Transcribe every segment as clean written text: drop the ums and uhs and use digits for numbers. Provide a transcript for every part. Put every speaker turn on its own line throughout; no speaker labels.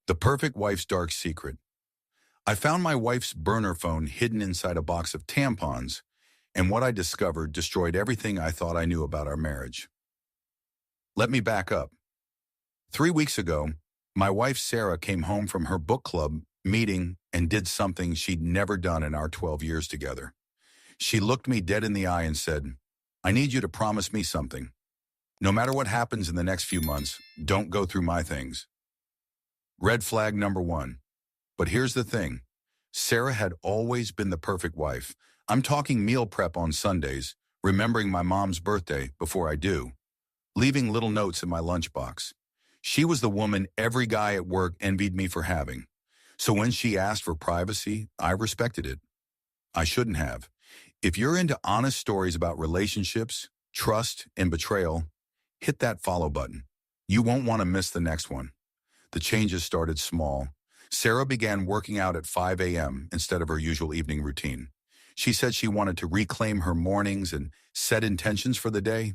The perfect wife's dark secret. I found my wife's burner phone hidden inside a box of tampons, and what I discovered destroyed everything I thought I knew about our marriage. Let me back up. 3 weeks ago, my wife Sarah came home from her book club meeting and did something she'd never done in our 12 years together. She looked me dead in the eye and said, "I need you to promise me something. No matter what happens in the next few months, don't go through my things." Red flag number one. But here's the thing. Sarah had always been the perfect wife. I'm talking meal prep on Sundays, remembering my mom's birthday before I do, leaving little notes in my lunchbox. She was the woman every guy at work envied me for having. So when she asked for privacy, I respected it. I shouldn't have. If you're into honest stories about relationships, trust, and betrayal, hit that follow button. You won't want to miss the next one. The changes started small. Sarah began working out at 5 a.m. instead of her usual evening routine. She said she wanted to reclaim her mornings and set intentions for the day.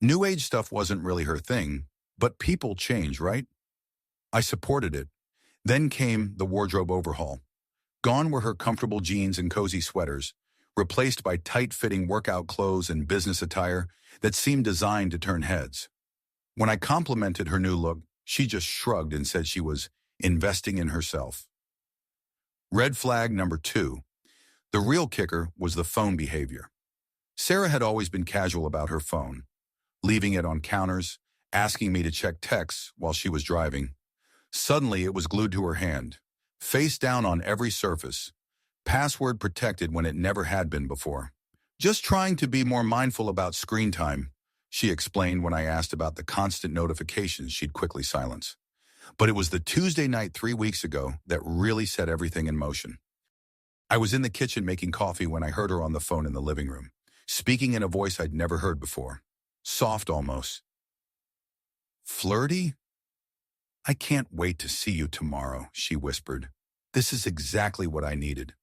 New age stuff wasn't really her thing, but people change, right? I supported it. Then came the wardrobe overhaul. Gone were her comfortable jeans and cozy sweaters, replaced by tight-fitting workout clothes and business attire that seemed designed to turn heads. When I complimented her new look, she just shrugged and said she was investing in herself. Red flag number two. The real kicker was the phone behavior. Sarah had always been casual about her phone, leaving it on counters, asking me to check texts while she was driving. Suddenly, it was glued to her hand, face down on every surface, password protected when it never had been before. "Just trying to be more mindful about screen time," she explained when I asked about the constant notifications she'd quickly silence. But it was the Tuesday night 3 weeks ago that really set everything in motion. I was in the kitchen making coffee when I heard her on the phone in the living room, speaking in a voice I'd never heard before, soft almost. "Flirty? I can't wait to see you tomorrow," she whispered. "This is exactly what I needed."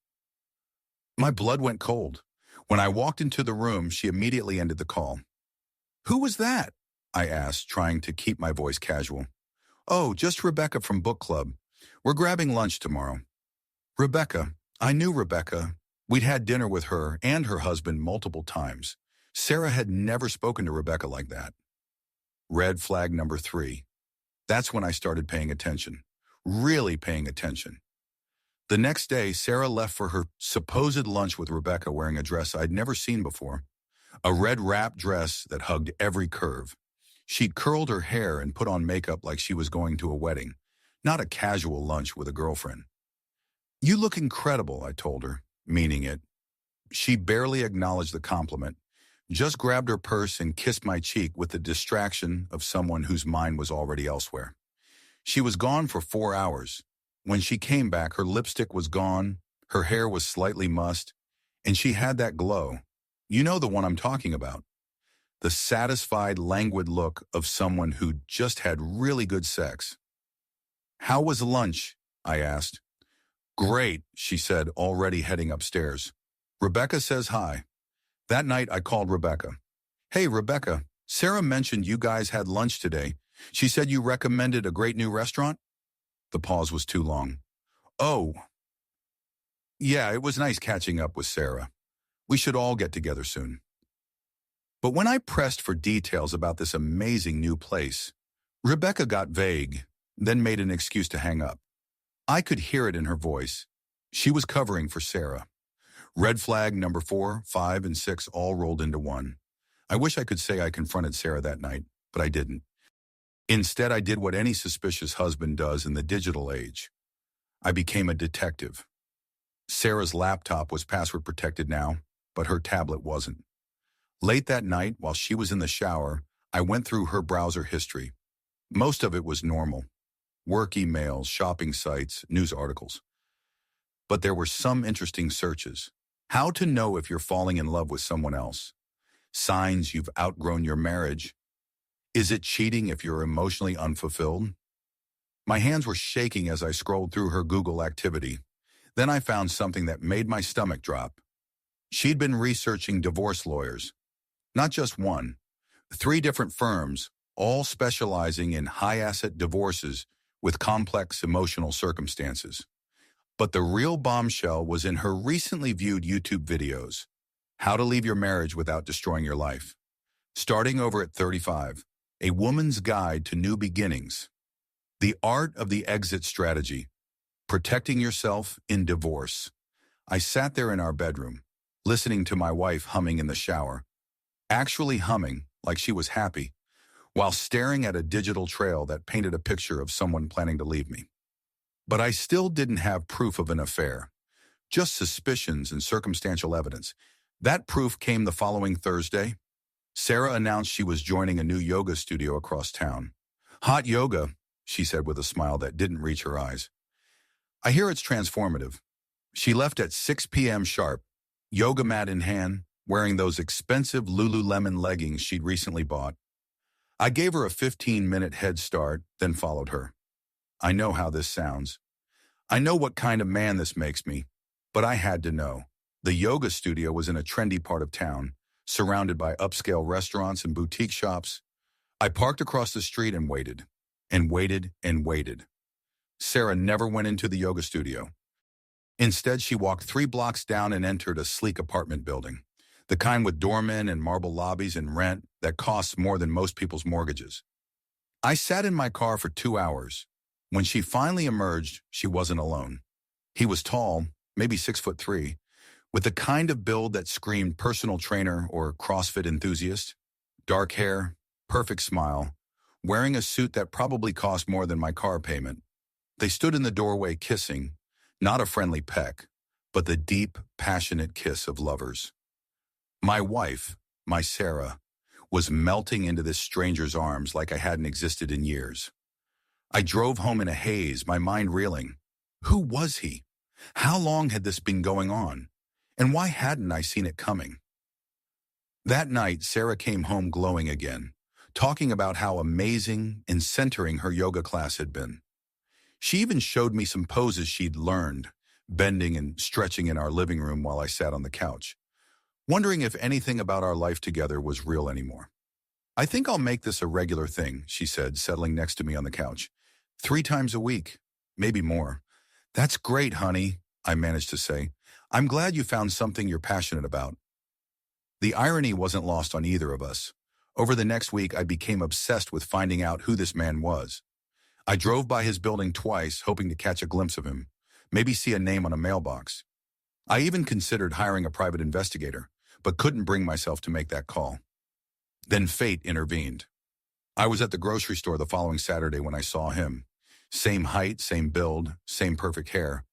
My blood went cold. When I walked into the room, she immediately ended the call. "Who was that?" I asked, trying to keep my voice casual. "Oh, just Rebecca from book club. We're grabbing lunch tomorrow." Rebecca. I knew Rebecca. We'd had dinner with her and her husband multiple times. Sarah had never spoken to Rebecca like that. Red flag number three. That's when I started paying attention. Really paying attention. The next day, Sarah left for her supposed lunch with Rebecca wearing a dress I'd never seen before. A red wrap dress that hugged every curve. She'd curled her hair and put on makeup like she was going to a wedding, not a casual lunch with a girlfriend. "You look incredible," I told her, meaning it. She barely acknowledged the compliment, just grabbed her purse and kissed my cheek with the distraction of someone whose mind was already elsewhere. She was gone for 4 hours. When she came back, her lipstick was gone, her hair was slightly mussed, and she had that glow. You know the one I'm talking about. The satisfied, languid look of someone who just had really good sex. "How was lunch?" I asked. "Great," she said, already heading upstairs. "Rebecca says hi." That night, I called Rebecca. "Hey, Rebecca, Sarah mentioned you guys had lunch today. She said you recommended a great new restaurant?" The pause was too long. "Oh, yeah, it was nice catching up with Sarah. We should all get together soon." But when I pressed for details about this amazing new place, Rebecca got vague, then made an excuse to hang up. I could hear it in her voice. She was covering for Sarah. Red flag number 4, 5, and 6 all rolled into one. I wish I could say I confronted Sarah that night, but I didn't. Instead, I did what any suspicious husband does in the digital age. I became a detective. Sarah's laptop was password protected now, but her tablet wasn't. Late that night, while she was in the shower, I went through her browser history. Most of it was normal. Work emails, shopping sites, news articles. But there were some interesting searches. How to know if you're falling in love with someone else. Signs you've outgrown your marriage. Is it cheating if you're emotionally unfulfilled? My hands were shaking as I scrolled through her Google activity. Then I found something that made my stomach drop. She'd been researching divorce lawyers. Not just one. 3 different firms, all specializing in high-asset divorces with complex emotional circumstances. But the real bombshell was in her recently viewed YouTube videos, How to Leave Your Marriage Without Destroying Your Life. Starting over at 35, A Woman's Guide to New Beginnings. The Art of the Exit Strategy. Protecting Yourself in Divorce. I sat there in our bedroom, listening to my wife humming in the shower, actually humming like she was happy, while staring at a digital trail that painted a picture of someone planning to leave me. But I still didn't have proof of an affair, just suspicions and circumstantial evidence. That proof came the following Thursday. Sarah announced she was joining a new yoga studio across town. Hot yoga, she said with a smile that didn't reach her eyes. I hear it's transformative. She left at 6 p.m. sharp, yoga mat in hand, wearing those expensive Lululemon leggings she'd recently bought. I gave her a 15-minute head start, then followed her. I know how this sounds. I know what kind of man this makes me, but I had to know. The yoga studio was in a trendy part of town, surrounded by upscale restaurants and boutique shops. I parked across the street and waited, and waited, and waited. Sarah never went into the yoga studio. Instead, she walked 3 blocks down and entered a sleek apartment building, the kind with doormen and marble lobbies and rent that costs more than most people's mortgages. I sat in my car for 2 hours. When she finally emerged, she wasn't alone. He was tall, maybe 6'3", with the kind of build that screamed personal trainer or CrossFit enthusiast. Dark hair, perfect smile, wearing a suit that probably cost more than my car payment. They stood in the doorway kissing, not a friendly peck, but the deep, passionate kiss of lovers. My wife, my Sarah, was melting into this stranger's arms like I hadn't existed in years. I drove home in a haze, my mind reeling. Who was he? How long had this been going on? And why hadn't I seen it coming? That night, Sarah came home glowing again, talking about how amazing and centering her yoga class had been. She even showed me some poses she'd learned, bending and stretching in our living room while I sat on the couch, wondering if anything about our life together was real anymore. I think I'll make this a regular thing, she said, settling next to me on the couch. 3 times a week, maybe more. That's great, honey, I managed to say. I'm glad you found something you're passionate about. The irony wasn't lost on either of us. Over the next week, I became obsessed with finding out who this man was. I drove by his building twice, hoping to catch a glimpse of him, maybe see a name on a mailbox. I even considered hiring a private investigator, but couldn't bring myself to make that call. Then fate intervened. I was at the grocery store the following Saturday when I saw him. Same height, same build, same perfect hair.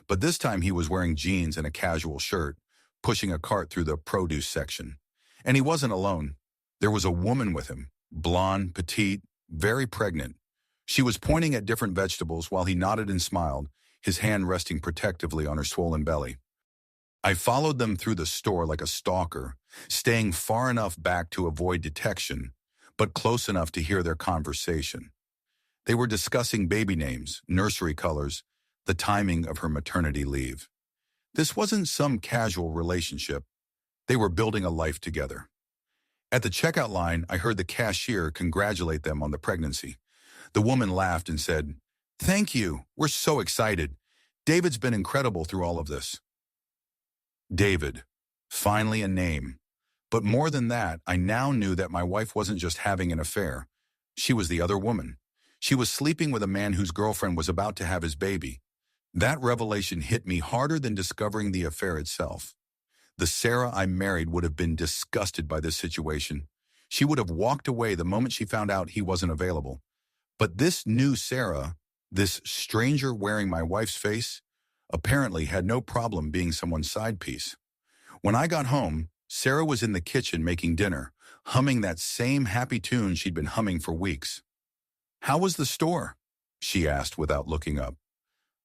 But this time he was wearing jeans and a casual shirt, pushing a cart through the produce section. And he wasn't alone. There was a woman with him, blonde, petite, very pregnant. She was pointing at different vegetables while he nodded and smiled, his hand resting protectively on her swollen belly. I followed them through the store like a stalker, staying far enough back to avoid detection, but close enough to hear their conversation. They were discussing baby names, nursery colors, the timing of her maternity leave. This wasn't some casual relationship. They were building a life together. At the checkout line, I heard the cashier congratulate them on the pregnancy. The woman laughed and said, "Thank you. We're so excited. David's been incredible through all of this." David. Finally a name. But more than that, I now knew that my wife wasn't just having an affair. She was the other woman. She was sleeping with a man whose girlfriend was about to have his baby. That revelation hit me harder than discovering the affair itself. The Sarah I married would have been disgusted by this situation. She would have walked away the moment she found out he wasn't available. But this new Sarah, this stranger wearing my wife's face, apparently had no problem being someone's side piece. When I got home, Sarah was in the kitchen making dinner, humming that same happy tune she'd been humming for weeks. "How was the store?" she asked without looking up.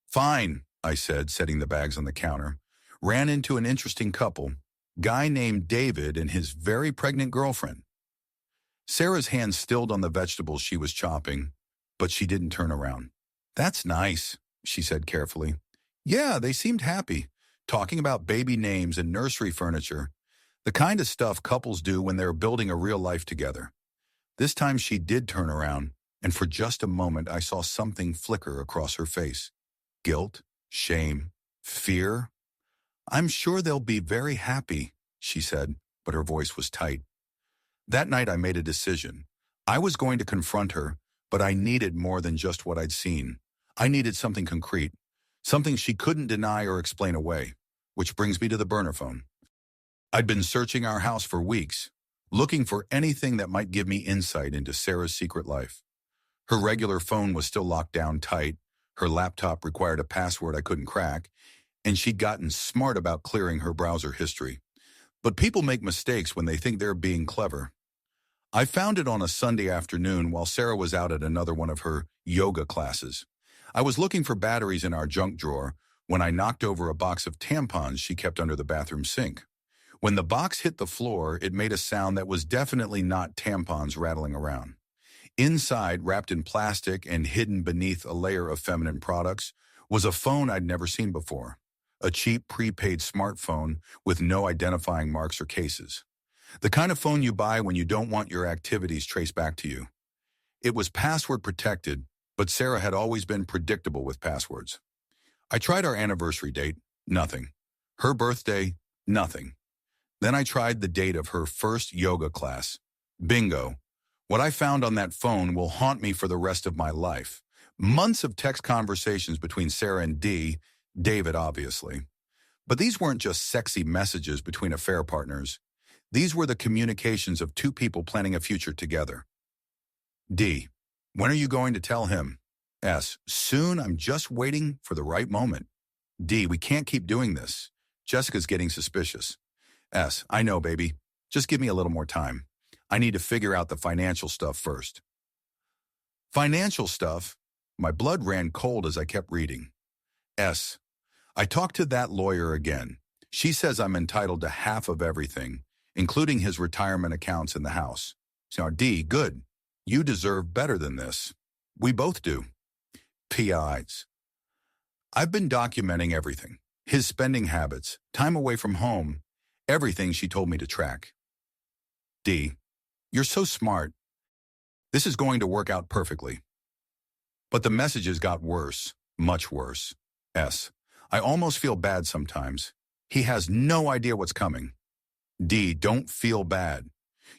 "Fine," I said, setting the bags on the counter. "Ran into an interesting couple, guy named David and his very pregnant girlfriend." Sarah's hand stilled on the vegetables she was chopping, but she didn't turn around. "That's nice," she said carefully. "Yeah, they seemed happy, talking about baby names and nursery furniture, the kind of stuff couples do when they're building a real life together." This time she did turn around, and for just a moment I saw something flicker across her face. Guilt, shame, fear. "I'm sure they'll be very happy," she said, but her voice was tight. That night I made a decision. I was going to confront her, but I needed more than just what I'd seen. I needed something concrete, something she couldn't deny or explain away, which brings me to the burner phone. I'd been searching our house for weeks, looking for anything that might give me insight into Sarah's secret life. Her regular phone was still locked down tight, her laptop required a password I couldn't crack, and she'd gotten smart about clearing her browser history. But people make mistakes when they think they're being clever. I found it on a Sunday afternoon while Sarah was out at another one of her yoga classes. I was looking for batteries in our junk drawer when I knocked over a box of tampons she kept under the bathroom sink. When the box hit the floor, it made a sound that was definitely not tampons rattling around. Inside, wrapped in plastic and hidden beneath a layer of feminine products, was a phone I'd never seen before. A cheap prepaid smartphone with no identifying marks or cases. The kind of phone you buy when you don't want your activities traced back to you. It was password protected, but Sarah had always been predictable with passwords. I tried our anniversary date, nothing. Her birthday, nothing. Then I tried the date of her first yoga class. Bingo. What I found on that phone will haunt me for the rest of my life. Months of text conversations between Sarah and David obviously. But these weren't just sexy messages between affair partners. These were the communications of two people planning a future together. D. When are you going to tell him? S. Soon, I'm just waiting for the right moment. D. We can't keep doing this. Jessica's getting suspicious. S. I know, baby. Just give me a little more time. I need to figure out the financial stuff first. Financial stuff? My blood ran cold as I kept reading. S. I talked to that lawyer again. She says I'm entitled to half of everything, including his retirement accounts in the house. So D, good. You deserve better than this. We both do. PIs. I've been documenting everything. His spending habits, time away from home, everything she told me to track. D, you're so smart. This is going to work out perfectly. But the messages got worse, much worse. S, I almost feel bad sometimes. He has no idea what's coming. D, don't feel bad.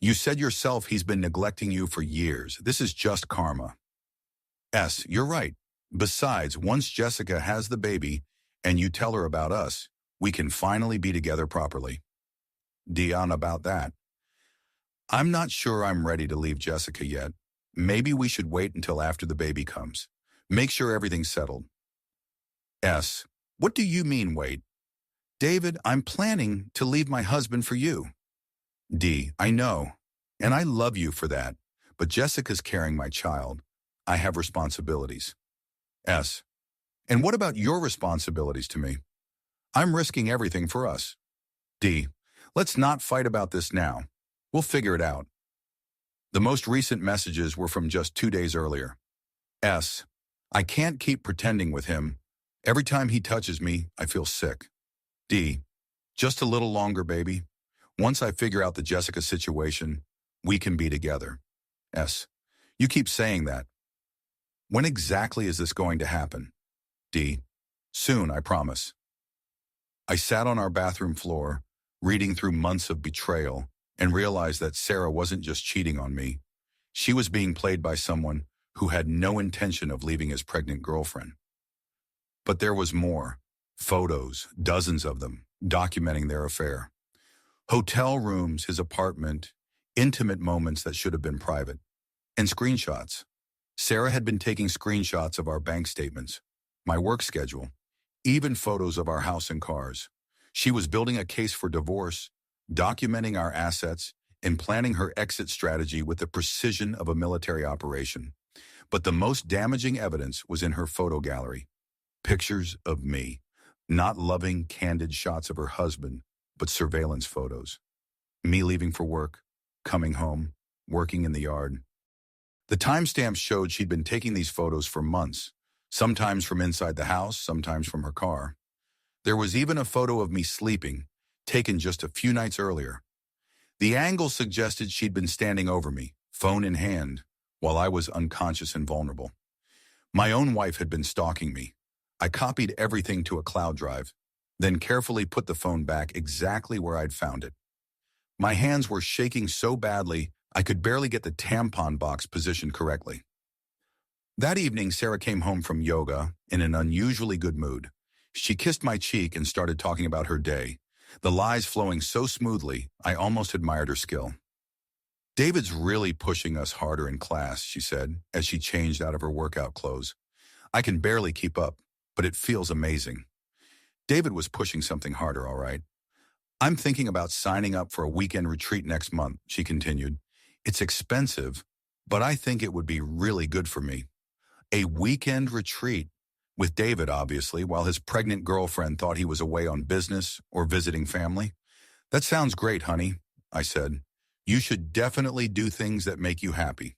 You said yourself he's been neglecting you for years. This is just karma. S, you're right. Besides, once Jessica has the baby and you tell her about us, we can finally be together properly. D, on about that. I'm not sure I'm ready to leave Jessica yet. Maybe we should wait until after the baby comes. Make sure everything's settled. S, what do you mean wait? David, I'm planning to leave my husband for you. D, I know, and I love you for that, but Jessica's carrying my child. I have responsibilities. S, and what about your responsibilities to me? I'm risking everything for us. D, let's not fight about this now. We'll figure it out. The most recent messages were from just 2 days earlier. S, I can't keep pretending with him. Every time he touches me, I feel sick. D, just a little longer, baby. Once I figure out the Jessica situation, we can be together. S, you keep saying that. When exactly is this going to happen? D, soon, I promise. I sat on our bathroom floor, reading through months of betrayal, and realized that Sarah wasn't just cheating on me. She was being played by someone who had no intention of leaving his pregnant girlfriend. But there was more. Photos, dozens of them, documenting their affair. Hotel rooms, his apartment, intimate moments that should have been private. And screenshots. Sarah had been taking screenshots of our bank statements, my work schedule, even photos of our house and cars. She was building a case for divorce, documenting our assets, and planning her exit strategy with the precision of a military operation. But the most damaging evidence was in her photo gallery. Pictures of me. Not loving, candid shots of her husband, but surveillance photos. Me leaving for work, coming home, working in the yard. The timestamps showed she'd been taking these photos for months, sometimes from inside the house, sometimes from her car. There was even a photo of me sleeping, taken just a few nights earlier. The angle suggested she'd been standing over me, phone in hand, while I was unconscious and vulnerable. My own wife had been stalking me. I copied everything to a cloud drive, then carefully put the phone back exactly where I'd found it. My hands were shaking so badly I could barely get the tampon box positioned correctly. That evening, Sarah came home from yoga in an unusually good mood. She kissed my cheek and started talking about her day, the lies flowing so smoothly I almost admired her skill. "David's really pushing us harder in class," she said as she changed out of her workout clothes. "I can barely keep up, but it feels amazing." David was pushing something harder, all right. "I'm thinking about signing up for a weekend retreat next month," she continued. "It's expensive, but I think it would be really good for me." A weekend retreat with David, obviously, while his pregnant girlfriend thought he was away on business or visiting family. "That sounds great, honey," I said. "You should definitely do things that make you happy."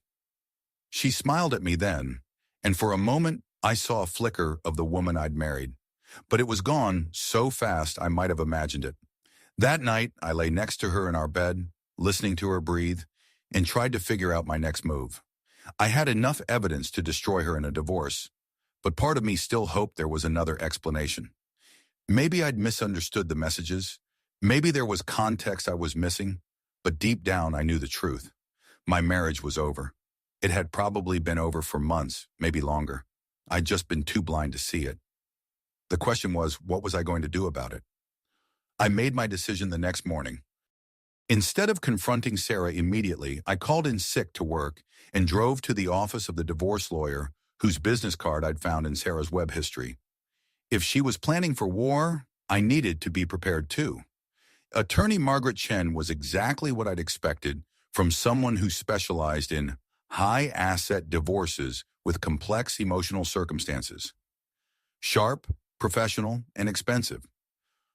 She smiled at me then, and for a moment I saw a flicker of the woman I'd married. But it was gone so fast I might have imagined it. That night, I lay next to her in our bed, listening to her breathe, and tried to figure out my next move. I had enough evidence to destroy her in a divorce, but part of me still hoped there was another explanation. Maybe I'd misunderstood the messages. Maybe there was context I was missing, but deep down I knew the truth. My marriage was over. It had probably been over for months, maybe longer. I'd just been too blind to see it. The question was, what was I going to do about it? I made my decision the next morning. Instead of confronting Sarah immediately, I called in sick to work and drove to the office of the divorce lawyer whose business card I'd found in Sarah's web history. If she was planning for war, I needed to be prepared too. Attorney Margaret Chen was exactly what I'd expected from someone who specialized in high-asset divorces with complex emotional circumstances. Sharp, professional, and expensive.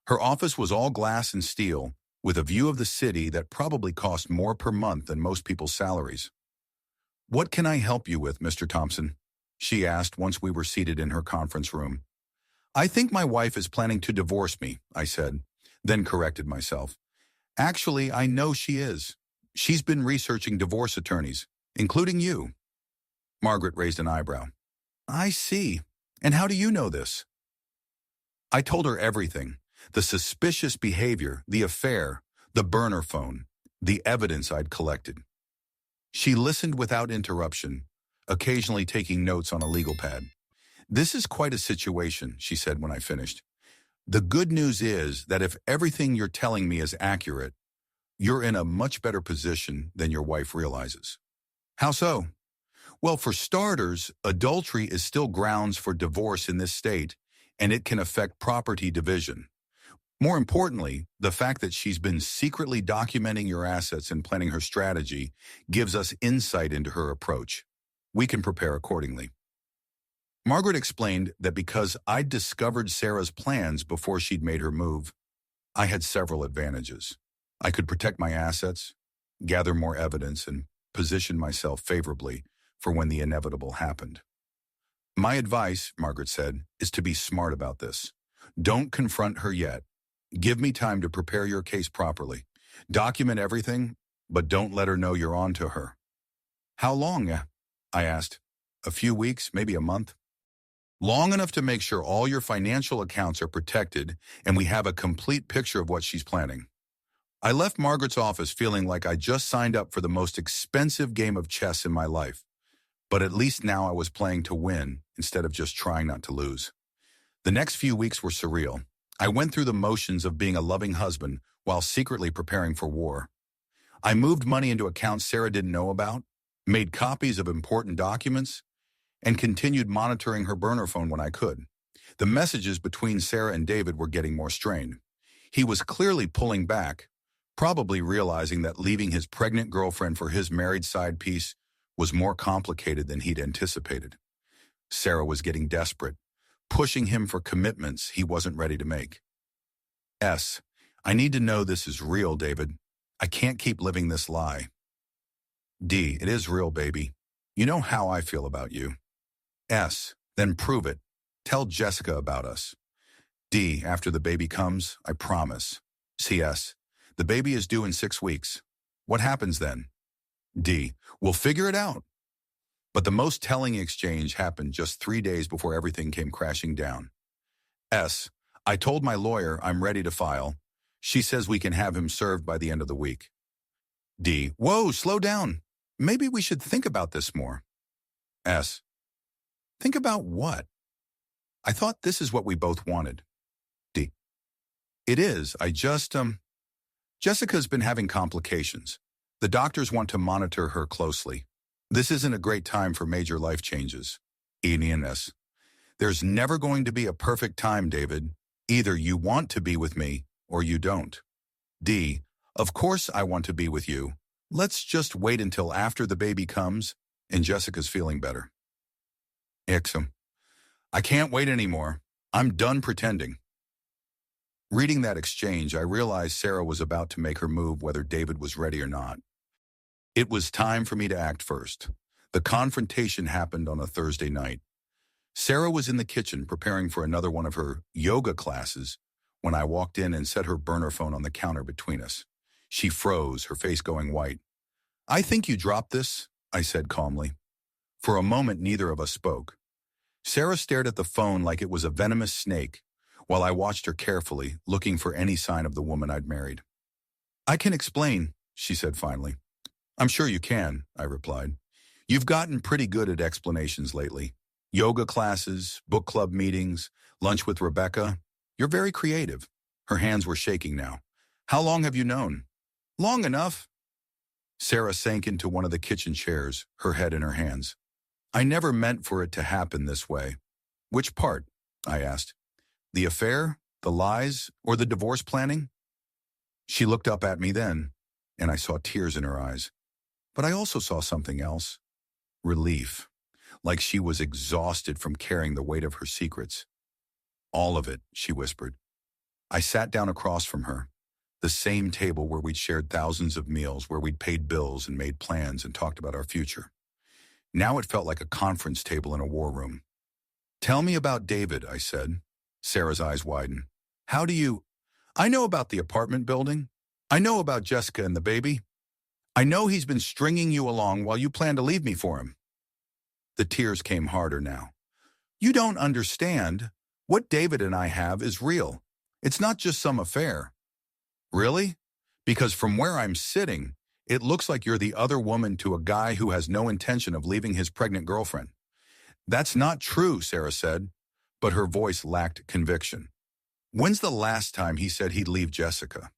Her office was all glass and steel, with a view of the city that probably cost more per month than most people's salaries. "What can I help you with, Mr. Thompson?" she asked once we were seated in her conference room. "I think my wife is planning to divorce me," I said, then corrected myself. "Actually, I know she is. She's been researching divorce attorneys, including you." Margaret raised an eyebrow. "I see. And how do you know this?" I told her everything. The suspicious behavior, the affair, the burner phone, the evidence I'd collected. She listened without interruption, occasionally taking notes on a legal pad. "This is quite a situation," she said when I finished. "The good news is that if everything you're telling me is accurate, you're in a much better position than your wife realizes." "How so?" "Well, for starters, adultery is still grounds for divorce in this state, and it can affect property division. More importantly, the fact that she's been secretly documenting your assets and planning her strategy gives us insight into her approach. We can prepare accordingly." Margaret explained that because I'd discovered Sarah's plans before she'd made her move, I had several advantages. I could protect my assets, gather more evidence, and position myself favorably for when the inevitable happened. "My advice," Margaret said, "is to be smart about this. Don't confront her yet. Give me time to prepare your case properly. Document everything, but don't let her know you're on to her." "How long?" I asked. "A few weeks, maybe a month." "Long enough to make sure all your financial accounts are protected and we have a complete picture of what she's planning." I left Margaret's office feeling like I just signed up for the most expensive game of chess in my life. But at least now I was playing to win instead of just trying not to lose. The next few weeks were surreal. I went through the motions of being a loving husband while secretly preparing for war. I moved money into accounts Sarah didn't know about, made copies of important documents, and continued monitoring her burner phone when I could. The messages between Sarah and David were getting more strained. He was clearly pulling back, probably realizing that leaving his pregnant girlfriend for his married side piece was more complicated than he'd anticipated. Sarah was getting desperate, pushing him for commitments he wasn't ready to make. "I need to know this is real, David. I can't keep living this lie." "D, it is real, baby. You know how I feel about you." "Then prove it. Tell Jessica about us." "D, after the baby comes, I promise." "CS, the baby is due in 6 weeks. What happens then?" "D, we'll figure it out." But the most telling exchange happened just 3 days before everything came crashing down. S. I told my lawyer I'm ready to file. She says we can have him served by the end of the week. D. Whoa, slow down. Maybe we should think about this more. S. Think about what? I thought this is what we both wanted. D. It is. Jessica's been having complications. The doctors want to monitor her closely. This isn't a great time for major life changes. E and S. There's never going to be a perfect time, David. Either you want to be with me or you don't. D. Of course I want to be with you. Let's just wait until after the baby comes and Jessica's feeling better. Ixum. I can't wait anymore. I'm done pretending. Reading that exchange, I realized Sarah was about to make her move whether David was ready or not. It was time for me to act first. The confrontation happened on a Thursday night. Sarah was in the kitchen preparing for another one of her yoga classes when I walked in and set her burner phone on the counter between us. She froze, her face going white. I think you dropped this, I said calmly. For a moment, neither of us spoke. Sarah stared at the phone like it was a venomous snake, while I watched her carefully, looking for any sign of the woman I'd married. I can explain, she said finally. I'm sure you can, I replied. You've gotten pretty good at explanations lately. Yoga classes, book club meetings, lunch with Rebecca. You're very creative. Her hands were shaking now. How long have you known? Long enough. Sarah sank into one of the kitchen chairs, her head in her hands. I never meant for it to happen this way. Which part? I asked. The affair, the lies, or the divorce planning? She looked up at me then, and I saw tears in her eyes. But I also saw something else. Relief. Like she was exhausted from carrying the weight of her secrets. All of it, she whispered. I sat down across from her, the same table where we'd shared thousands of meals, where we'd paid bills and made plans and talked about our future. Now it felt like a conference table in a war room. Tell me about David, I said. Sarah's eyes widened. How do you... I know about the apartment building. I know about Jessica and the baby. I know he's been stringing you along while you plan to leave me for him. The tears came harder now. You don't understand. What David and I have is real. It's not just some affair. Really? Because from where I'm sitting, it looks like you're the other woman to a guy who has no intention of leaving his pregnant girlfriend. That's not true, Sarah said, but her voice lacked conviction. When's the last time he said he'd leave Jessica?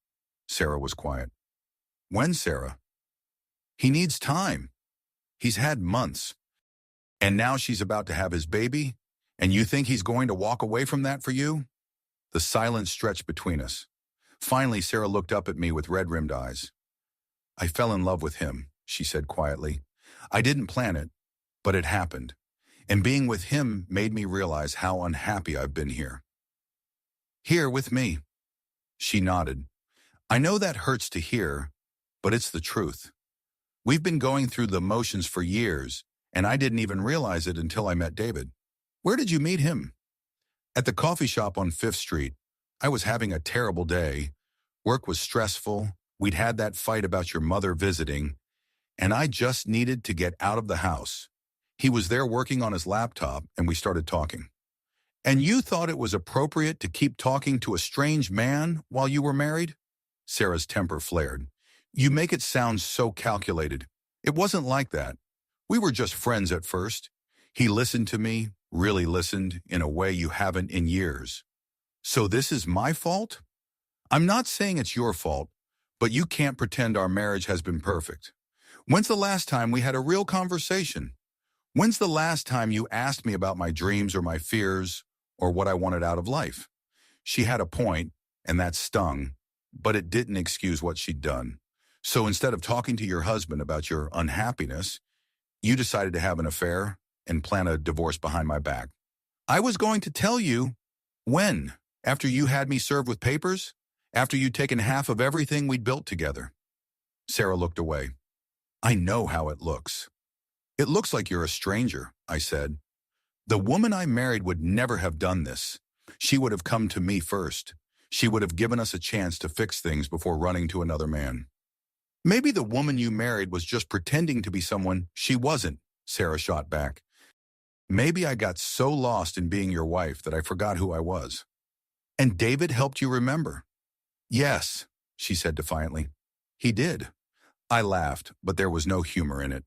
Sarah was quiet. When, Sarah? He needs time. He's had months. And now she's about to have his baby, and you think he's going to walk away from that for you? The silence stretched between us. Finally, Sarah looked up at me with red-rimmed eyes. I fell in love with him, she said quietly. I didn't plan it, but it happened. And being with him made me realize how unhappy I've been here. Here with me. She nodded. I know that hurts to hear, but it's the truth. We've been going through the motions for years, and I didn't even realize it until I met David. Where did you meet him? At the coffee shop on 5th Street. I was having a terrible day. Work was stressful. We'd had that fight about your mother visiting, and I just needed to get out of the house. He was there working on his laptop, and we started talking. And you thought it was appropriate to keep talking to a strange man while you were married? Sarah's temper flared. You make it sound so calculated. It wasn't like that. We were just friends at first. He listened to me, really listened, in a way you haven't in years. So this is my fault? I'm not saying it's your fault, but you can't pretend our marriage has been perfect. When's the last time we had a real conversation? When's the last time you asked me about my dreams or my fears or what I wanted out of life? She had a point, and that stung, but it didn't excuse what she'd done. So instead of talking to your husband about your unhappiness, you decided to have an affair and plan a divorce behind my back. I was going to tell you. When? After you had me served with papers? After you'd taken half of everything we'd built together? Sarah looked away. I know how it looks. It looks like you're a stranger, I said. The woman I married would never have done this. She would have come to me first. She would have given us a chance to fix things before running to another man. Maybe the woman you married was just pretending to be someone she wasn't, Sarah shot back. Maybe I got so lost in being your wife that I forgot who I was. And David helped you remember. Yes, she said defiantly. He did. I laughed, but there was no humor in it.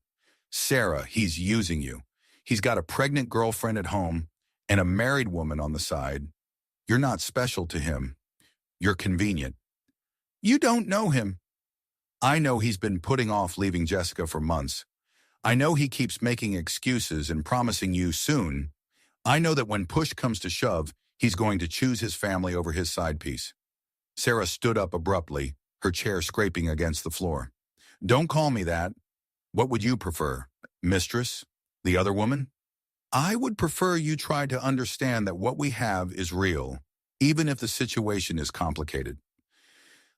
Sarah, he's using you. He's got a pregnant girlfriend at home and a married woman on the side. You're not special to him. You're convenient. You don't know him. I know he's been putting off leaving Jessica for months. I know he keeps making excuses and promising you soon. I know that when push comes to shove, he's going to choose his family over his side piece. Sarah stood up abruptly, her chair scraping against the floor. Don't call me that. What would you prefer? Mistress? The other woman? I would prefer you try to understand that what we have is real, even if the situation is complicated.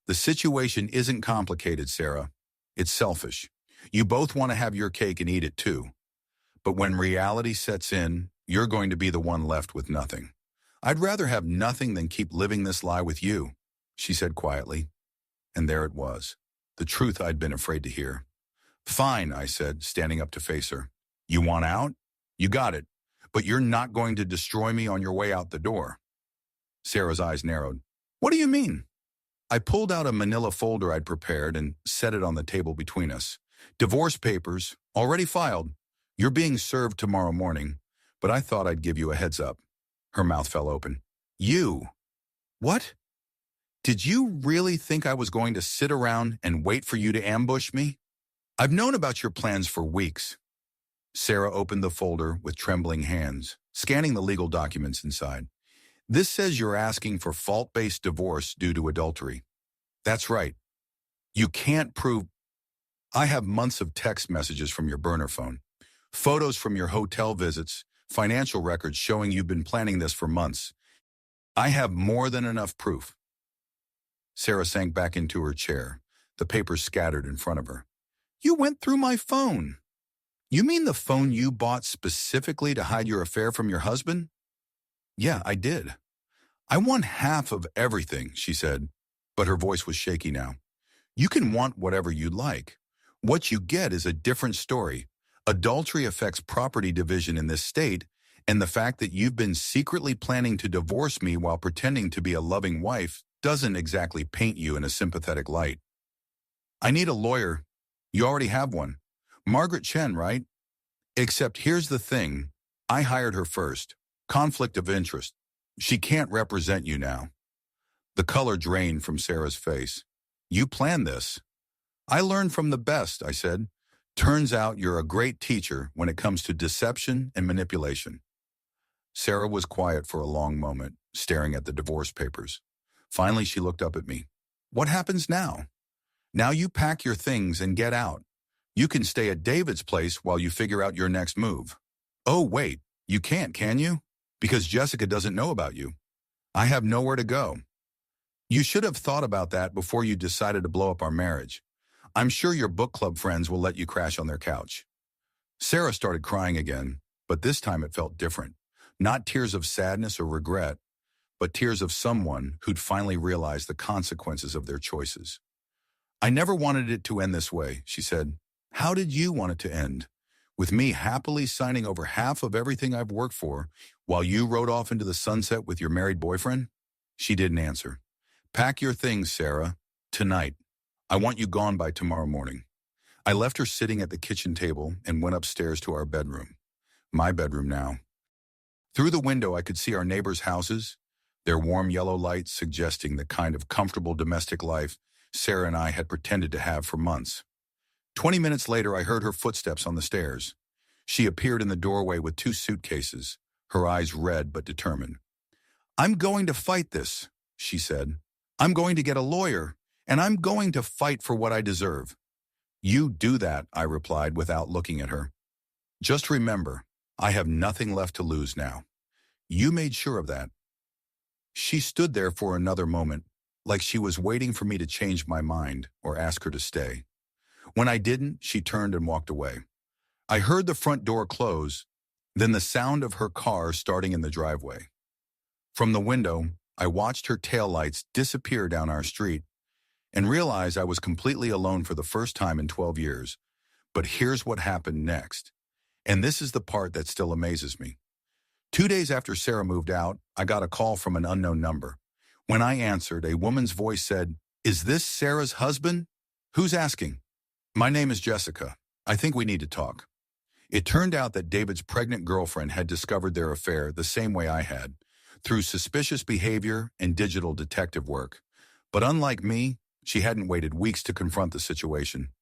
The situation isn't complicated, Sarah. It's selfish. You both want to have your cake and eat it too. But when reality sets in, you're going to be the one left with nothing. I'd rather have nothing than keep living this lie with you, she said quietly. And there it was, the truth I'd been afraid to hear. Fine, I said, standing up to face her. You want out? You got it. But you're not going to destroy me on your way out the door. Sarah's eyes narrowed. What do you mean? I pulled out a manila folder I'd prepared and set it on the table between us. Divorce papers, already filed. You're being served tomorrow morning, but I thought I'd give you a heads up. Her mouth fell open. You? What? Did you really think I was going to sit around and wait for you to ambush me? I've known about your plans for weeks. Sarah opened the folder with trembling hands, scanning the legal documents inside. This says you're asking for fault-based divorce due to adultery. That's right. You can't prove... I have months of text messages from your burner phone, photos from your hotel visits, financial records showing you've been planning this for months. I have more than enough proof. Sarah sank back into her chair, the papers scattered in front of her. You went through my phone. You mean the phone you bought specifically to hide your affair from your husband? Yeah, I did. I want half of everything, she said, but her voice was shaky now. You can want whatever you like. What you get is a different story. Adultery affects property division in this state, and the fact that you've been secretly planning to divorce me while pretending to be a loving wife doesn't exactly paint you in a sympathetic light. I need a lawyer. You already have one. Margaret Chen, right? Except here's the thing. I hired her first. Conflict of interest. She can't represent you now. The color drained from Sarah's face. You planned this. I learned from the best, I said. Turns out you're a great teacher when it comes to deception and manipulation. Sarah was quiet for a long moment, staring at the divorce papers. Finally, she looked up at me. What happens now? Now you pack your things and get out. You can stay at David's place while you figure out your next move. Oh, wait, you can't, can you? Because Jessica doesn't know about you. I have nowhere to go. You should have thought about that before you decided to blow up our marriage. I'm sure your book club friends will let you crash on their couch. Sarah started crying again, but this time it felt different. Not tears of sadness or regret, but tears of someone who'd finally realized the consequences of their choices. I never wanted it to end this way, she said. How did you want it to end? With me happily signing over half of everything I've worked for while you rode off into the sunset with your married boyfriend? She didn't answer. Pack your things, Sarah. Tonight. I want you gone by tomorrow morning. I left her sitting at the kitchen table and went upstairs to our bedroom. My bedroom now. Through the window, I could see our neighbors' houses, their warm yellow lights suggesting the kind of comfortable domestic life Sarah and I had pretended to have for months. 20 minutes later, I heard her footsteps on the stairs. She appeared in the doorway with 2 suitcases, her eyes red but determined. I'm going to fight this, she said. I'm going to get a lawyer, and I'm going to fight for what I deserve. You do that, I replied without looking at her. Just remember, I have nothing left to lose now. You made sure of that. She stood there for another moment, like she was waiting for me to change my mind or ask her to stay. When I didn't, she turned and walked away. I heard the front door close, then the sound of her car starting in the driveway. From the window, I watched her taillights disappear down our street and realized I was completely alone for the first time in 12 years. But here's what happened next. And this is the part that still amazes me. 2 days after Sarah moved out, I got a call from an unknown number. When I answered, a woman's voice said, "Is this Sarah's husband? Who's asking?" "My name is Jessica. I think we need to talk." It turned out that David's pregnant girlfriend had discovered their affair the same way I had, through suspicious behavior and digital detective work. But unlike me, she hadn't waited weeks to confront the situation.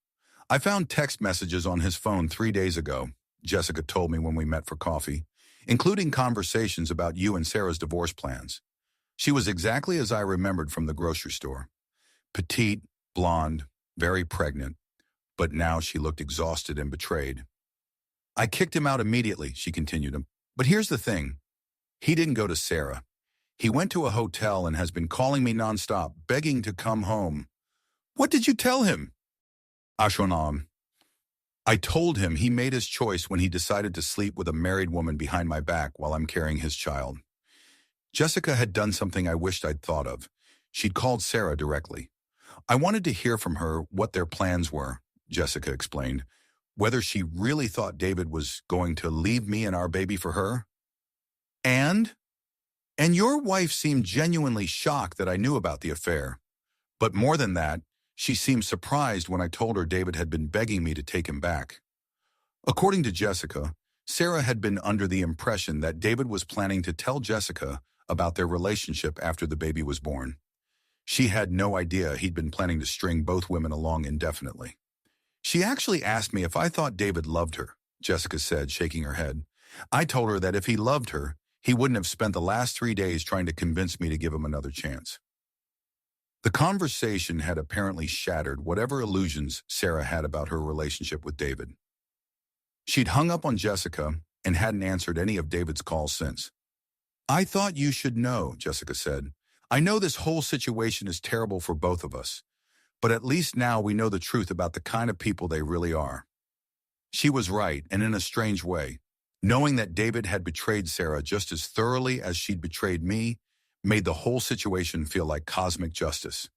"I found text messages on his phone 3 days ago," Jessica told me when we met for coffee, "including conversations about you and Sarah's divorce plans." She was exactly as I remembered from the grocery store. Petite, blonde, very pregnant, but now she looked exhausted and betrayed. "I kicked him out immediately," she continued. "But here's the thing. He didn't go to Sarah. He went to a hotel and has been calling me nonstop, begging to come home." "What did you tell him?" "Ashonam. I told him he made his choice when he decided to sleep with a married woman behind my back while I'm carrying his child." Jessica had done something I wished I'd thought of. She'd called Sarah directly. "I wanted to hear from her what their plans were," Jessica explained. "Whether she really thought David was going to leave me and our baby for her." And your wife seemed genuinely shocked that I knew about the affair. But more than that, she seemed surprised when I told her David had been begging me to take him back. According to Jessica, Sarah had been under the impression that David was planning to tell Jessica about their relationship after the baby was born. She had no idea he'd been planning to string both women along indefinitely. "She actually asked me if I thought David loved her," Jessica said, shaking her head. "I told her that if he loved her, he wouldn't have spent the last 3 days trying to convince me to give him another chance." The conversation had apparently shattered whatever illusions Sarah had about her relationship with David. She'd hung up on Jessica and hadn't answered any of David's calls since. "I thought you should know," Jessica said. "I know this whole situation is terrible for both of us, but at least now we know the truth about the kind of people they really are." She was right, and in a strange way. Knowing that David had betrayed Sarah just as thoroughly as she'd betrayed me made the whole situation feel like cosmic justice.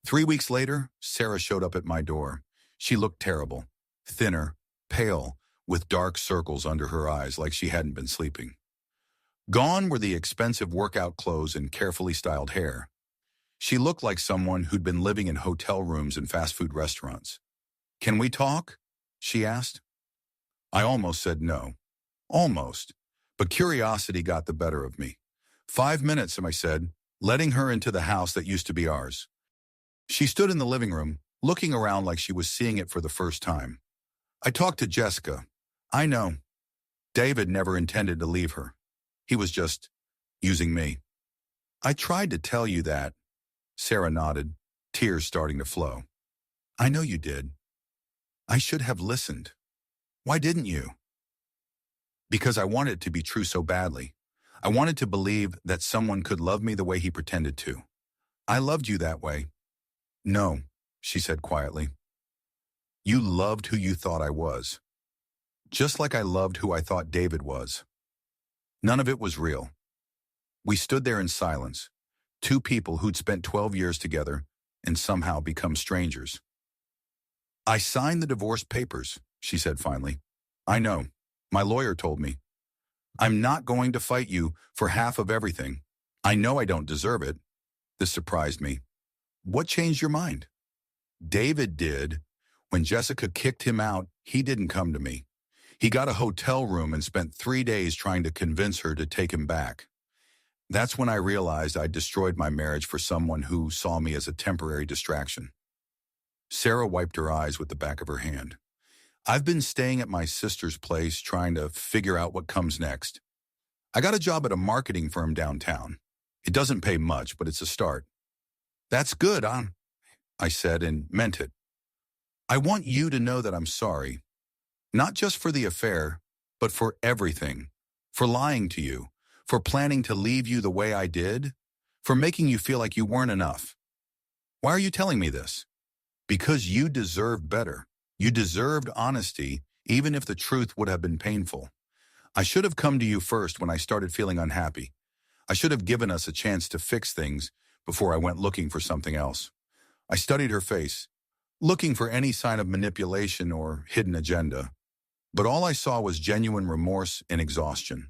3 weeks later, Sarah showed up at my door. She looked terrible, thinner, pale, with dark circles under her eyes like she hadn't been sleeping. Gone were the expensive workout clothes and carefully styled hair. She looked like someone who'd been living in hotel rooms and fast food restaurants. "Can we talk?" she asked. I almost said no. Almost. But curiosity got the better of me. 5 minutes, I said, letting her into the house that used to be ours. She stood in the living room, looking around like she was seeing it for the first time. I talked to Jessica. I know. David never intended to leave her. He was just using me. I tried to tell you that. Sarah nodded, tears starting to flow. I know you did. I should have listened. Why didn't you? Because I wanted it to be true so badly. I wanted to believe that someone could love me the way he pretended to. I loved you that way. No, she said quietly. You loved who you thought I was. Just like I loved who I thought David was. None of it was real. We stood there in silence, two people who'd spent 12 years together and somehow become strangers. I signed the divorce papers, she said finally. I know. My lawyer told me. I'm not going to fight you for half of everything. I know I don't deserve it. This surprised me. What changed your mind? David did. When Jessica kicked him out, he didn't come to me. He got a hotel room and spent 3 days trying to convince her to take him back. That's when I realized I'd destroyed my marriage for someone who saw me as a temporary distraction. Sarah wiped her eyes with the back of her hand. I've been staying at my sister's place trying to figure out what comes next. I got a job at a marketing firm downtown. It doesn't pay much, but it's a start. That's good, huh? I said and meant it. I want you to know that I'm sorry. Not just for the affair, but for everything. For lying to you. For planning to leave you the way I did. For making you feel like you weren't enough. Why are you telling me this? Because you deserved better. You deserved honesty, even if the truth would have been painful. I should have come to you first when I started feeling unhappy. I should have given us a chance to fix things before I went looking for something else. I studied her face, looking for any sign of manipulation or hidden agenda. but all I saw was genuine remorse and exhaustion.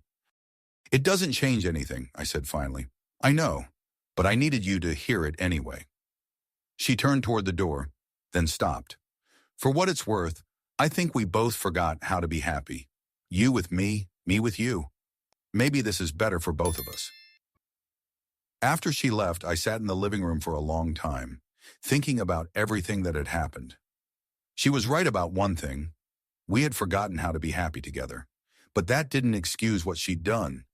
It doesn't change anything, I said finally. I know, but I needed you to hear it anyway. She turned toward the door, then stopped. For what it's worth, I think we both forgot how to be happy. You with me with you. Maybe this is better for both of us. After she left, I sat in the living room for a long time, thinking about everything that had happened. She was right about one thing. We had forgotten how to be happy together. But that didn't excuse what she'd done.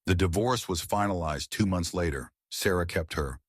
The divorce was finalized 2 months later. Sarah kept her